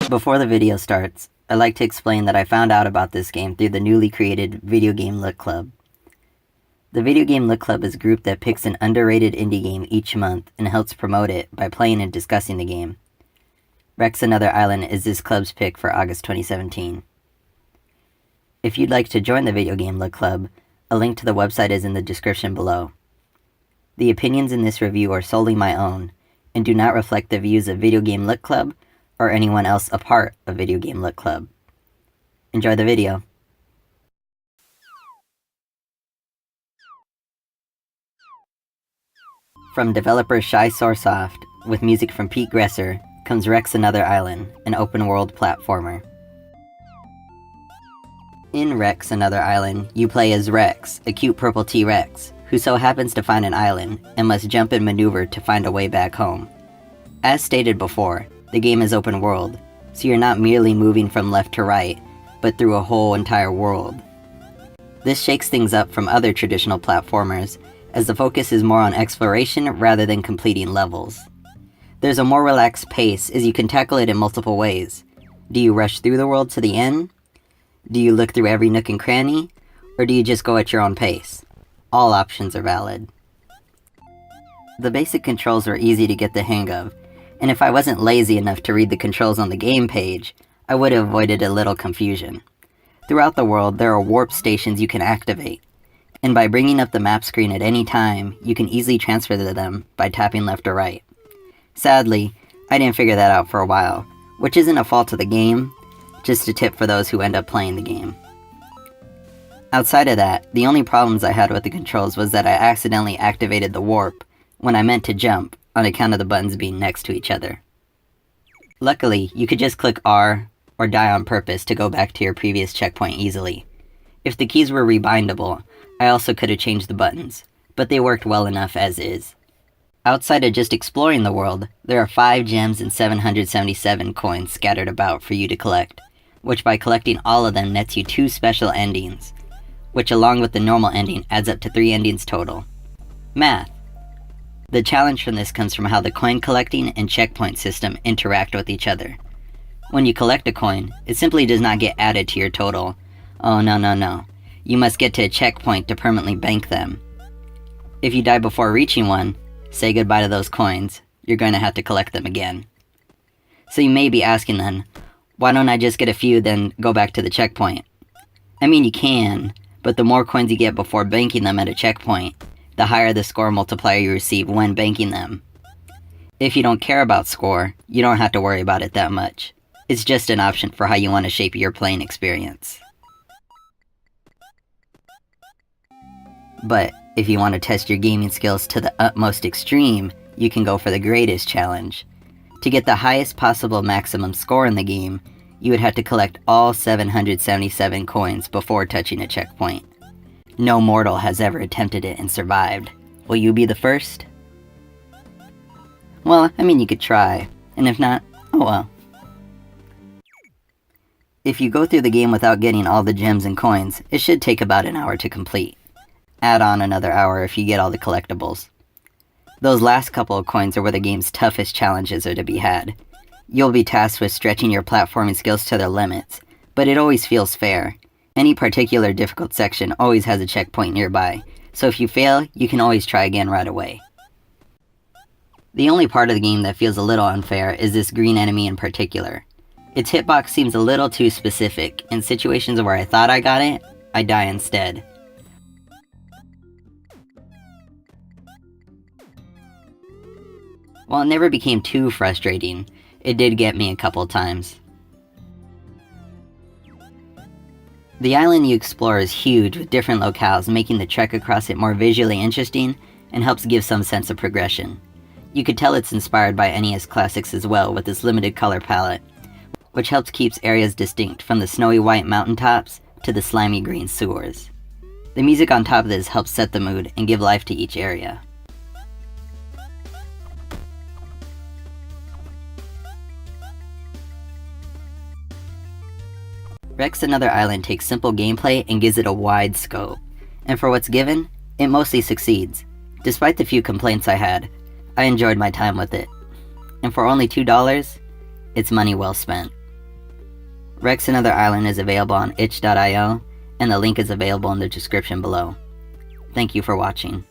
Before the video starts, I'd like to explain that I found out about this game through the newly created Video Game Lookclub. The Video Game Lookclub is a group that picks an underrated indie game each month and helps promote it by playing and discussing the game. Rex Another Island is this club's pick for August 2017. If you'd like to join the Video Game Lookclub, a link to the website is in the description below. The opinions in this review are solely my own, and do not reflect the views of Video Game Lookclub or anyone else a part of Video Game Lookclub. Enjoy the video. From developer Shysaursoft, with music from Pete Gresser, comes Rex Another Island, an open-world platformer. In Rex Another Island, you play as Rex, a cute purple T-Rex, who so happens to find an island and must jump and maneuver to find a way back home. As stated before, the game is open world, so you're not merely moving from left to right, but through a whole entire world. This shakes things up from other traditional platformers, as the focus is more on exploration rather than completing levels. There's a more relaxed pace as you can tackle it in multiple ways. Do you rush through the world to the end? Do you look through every nook and cranny? Or do you just go at your own pace? All options are valid. The basic controls are easy to get the hang of, and if I wasn't lazy enough to read the controls on the game page, I would have avoided a little confusion. Throughout the world, there are warp stations you can activate, and by bringing up the map screen at any time, you can easily transfer to them by tapping left or right. Sadly, I didn't figure that out for a while, which isn't a fault of the game, just a tip for those who end up playing the game. Outside of that, the only problems I had with the controls was that I accidentally activated the warp when I meant to jump, on account of the buttons being next to each other. Luckily, you could just click R or die on purpose to go back to your previous checkpoint easily. If the keys were rebindable, I also could have changed the buttons, but they worked well enough as is. Outside of just exploring the world, there are 5 gems and 777 coins scattered about for you to collect, which by collecting all of them nets you 2 special endings, which along with the normal ending adds up to 3 endings total. Math. The challenge from this comes from how the coin collecting and checkpoint system interact with each other. When you collect a coin, it simply does not get added to your total. Oh no. You must get to a checkpoint to permanently bank them. If you die before reaching one, say goodbye to those coins, you're going to have to collect them again. So you may be asking then, why don't I just get a few then go back to the checkpoint? I mean you can, but the more coins you get before banking them at a checkpoint, the higher the score multiplier you receive when banking them. If you don't care about score, you don't have to worry about it that much. It's just an option for how you want to shape your playing experience. But if you want to test your gaming skills to the utmost extreme, you can go for the greatest challenge. To get the highest possible maximum score in the game, you would have to collect all 777 coins before touching a checkpoint. No mortal has ever attempted it and survived. Will you be the first? Well, I mean you could try, and if not, oh well. If you go through the game without getting all the gems and coins, it should take about an hour to complete. Add on another hour if you get all the collectibles. Those last couple of coins are where the game's toughest challenges are to be had. You'll be tasked with stretching your platforming skills to their limits, but it always feels fair. Any particular difficult section always has a checkpoint nearby, so if you fail, you can always try again right away. The only part of the game that feels a little unfair is this green enemy in particular. Its hitbox seems a little too specific. In situations where I thought I got it, I die instead. While it never became too frustrating, it did get me a couple times. The island you explore is huge with different locales, making the trek across it more visually interesting and helps give some sense of progression. You could tell it's inspired by NES classics as well with its limited color palette, which helps keep areas distinct from the snowy white mountaintops to the slimy green sewers. The music on top of this helps set the mood and give life to each area. Rex Another Island takes simple gameplay and gives it a wide scope, and for what's given, it mostly succeeds. Despite the few complaints I had, I enjoyed my time with it. And for only $2, it's money well spent. Rex Another Island is available on itch.io, and the link is available in the description below. Thank you for watching.